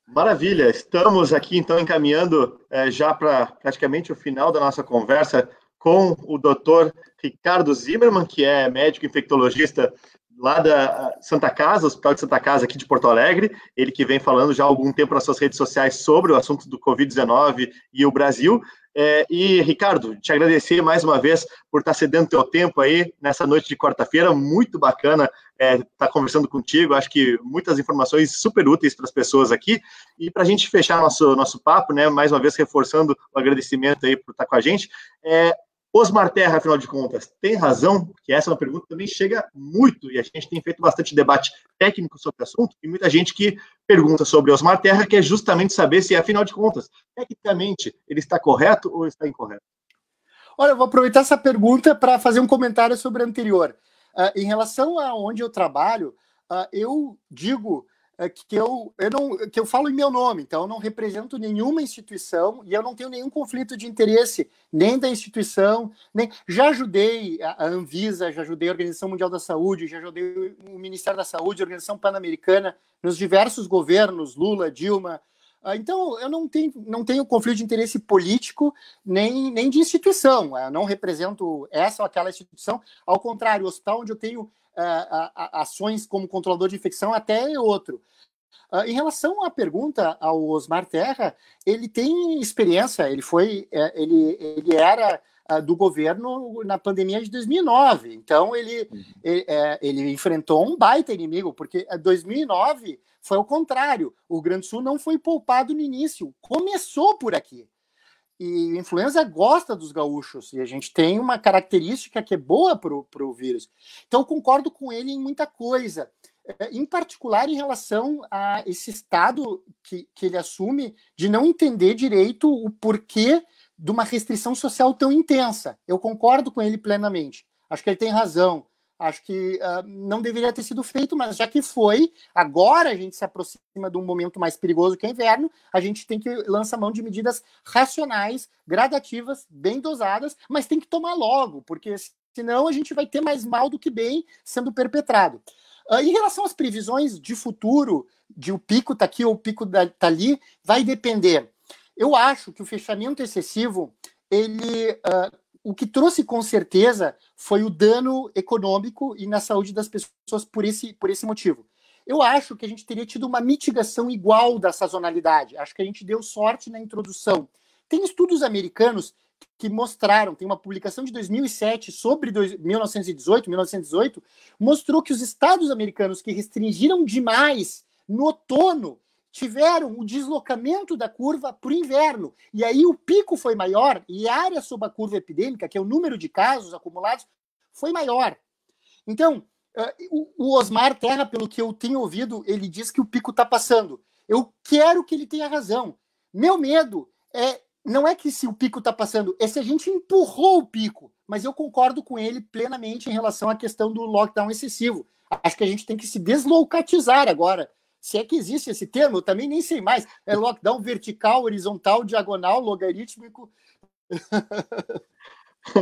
Speaker 1: Maravilha. Estamos aqui, então, encaminhando já para praticamente o final da nossa conversa com o Dr. Ricardo Zimmermann, que é médico infectologista lá da Santa Casa, Hospital de Santa Casa aqui de Porto Alegre, ele que vem falando já há algum tempo nas suas redes sociais sobre o assunto do Covid-19 e o Brasil. E, Ricardo, te agradecer mais uma vez por estar cedendo teu tempo aí nessa noite de quarta-feira, muito bacana estar conversando contigo, acho que muitas informações super úteis para as pessoas aqui, e para a gente fechar nosso papo, né, mais uma vez reforçando o agradecimento aí por estar com a gente, Osmar Terra, afinal de contas, tem razão? Porque essa é uma pergunta que também chega muito, e a gente tem feito bastante debate técnico sobre o assunto, e muita gente que pergunta sobre Osmar Terra quer justamente saber se, afinal de contas, tecnicamente, ele está correto ou está incorreto?
Speaker 2: Olha, eu vou aproveitar essa pergunta para fazer um comentário sobre a anterior. Em relação a onde eu trabalho, eu digo que eu falo em meu nome, então eu não represento nenhuma instituição e eu não tenho nenhum conflito de interesse, nem da instituição, nem... Já ajudei a Anvisa, já ajudei a Organização Mundial da Saúde, já ajudei o Ministério da Saúde, a Organização Pan-Americana, nos diversos governos, Lula, Dilma. Então, eu não tenho conflito de interesse político nem de instituição. Eu não represento essa ou aquela instituição. Ao contrário, o hospital onde eu tenho ações como controlador de infecção até é outro. Em relação à pergunta ao Osmar Terra, ele tem experiência, ele era do governo na pandemia de 2009, então ele enfrentou um baita inimigo, porque 2009 foi o contrário, o Rio Grande do Sul não foi poupado no início, começou por aqui. E a influenza gosta dos gaúchos, e a gente tem uma característica que é boa para o vírus. Então, eu concordo com ele em muita coisa, em particular em relação a esse estado que ele assume de não entender direito o porquê de uma restrição social tão intensa. Eu concordo com ele plenamente. Acho que ele tem razão. Acho que não deveria ter sido feito, mas já que foi, agora a gente se aproxima de um momento mais perigoso que é o inverno, a gente tem que lançar mão de medidas racionais, gradativas, bem dosadas, mas tem que tomar logo, porque senão a gente vai ter mais mal do que bem sendo perpetrado. Em relação às previsões de futuro, de o pico está aqui ou o pico está ali, vai depender. Eu acho que o fechamento excessivo, o que trouxe com certeza foi o dano econômico e na saúde das pessoas por esse motivo. Eu acho que a gente teria tido uma mitigação igual da sazonalidade. Acho que a gente deu sorte na introdução. Tem estudos americanos que mostraram, tem uma publicação de 2007 sobre 1918, mostrou que os estados americanos que restringiram demais no outono tiveram o deslocamento da curva para o inverno. E aí o pico foi maior e a área sob a curva epidêmica, que é o número de casos acumulados, foi maior. Então, o Osmar Terra, pelo que eu tenho ouvido, ele diz que o pico está passando. Eu quero que ele tenha razão. Meu medo não é que se o pico está passando, é se a gente empurrou o pico. Mas eu concordo com ele plenamente em relação à questão do lockdown excessivo. Acho que a gente tem que se deslocatizar agora. Se é que existe esse termo, eu também nem sei mais. É lockdown vertical, horizontal, diagonal, logarítmico.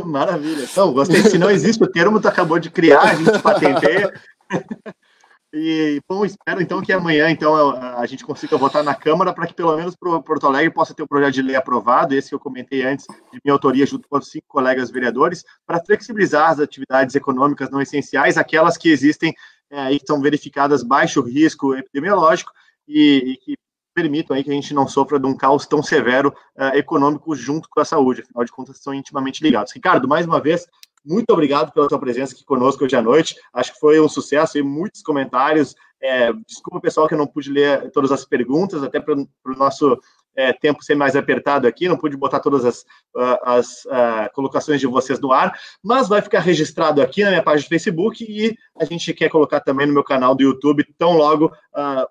Speaker 1: Maravilha. Então, gostei. Se não existe o termo, tu acabou de criar, a gente patenteia. E, bom, espero então que amanhã a gente consiga votar na Câmara para que pelo menos Porto Alegre possa ter o projeto de lei aprovado, esse que eu comentei antes, de minha autoria, junto com os 5 colegas vereadores, para flexibilizar as atividades econômicas não essenciais, aquelas que existem e que são verificadas baixo risco epidemiológico e que permitam aí que a gente não sofra de um caos tão severo econômico junto com a saúde, afinal de contas são intimamente ligados. Ricardo, mais uma vez, muito obrigado pela tua presença aqui conosco hoje à noite. Acho que foi um sucesso e muitos comentários. Desculpa, pessoal, que eu não pude ler todas as perguntas, até para o nosso tempo ser mais apertado aqui, não pude botar todas as colocações de vocês no ar, mas vai ficar registrado aqui na minha página do Facebook e a gente quer colocar também no meu canal do YouTube, tão logo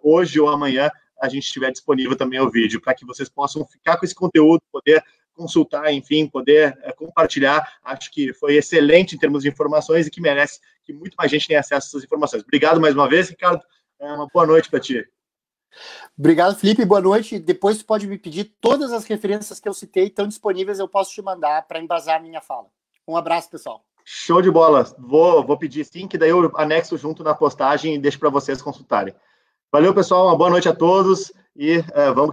Speaker 1: hoje ou amanhã a gente estiver disponível também o vídeo, para que vocês possam ficar com esse conteúdo, poder consultar, enfim, poder compartilhar. Acho que foi excelente em termos de informações e que merece que muito mais gente tenha acesso a essas informações. Obrigado mais uma vez, Ricardo. Uma boa noite para ti.
Speaker 2: Obrigado, Felipe. Boa noite. Depois tu pode me pedir todas as referências que eu citei, estão disponíveis, eu posso te mandar para embasar a minha fala. Um abraço, pessoal.
Speaker 1: Show de bola. Vou pedir sim, que daí eu anexo junto na postagem e deixo para vocês consultarem. Valeu, pessoal. Uma boa noite a todos. E vamos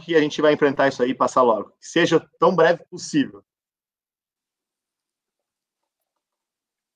Speaker 1: que a gente vai enfrentar isso aí e passar logo. Que seja tão breve possível.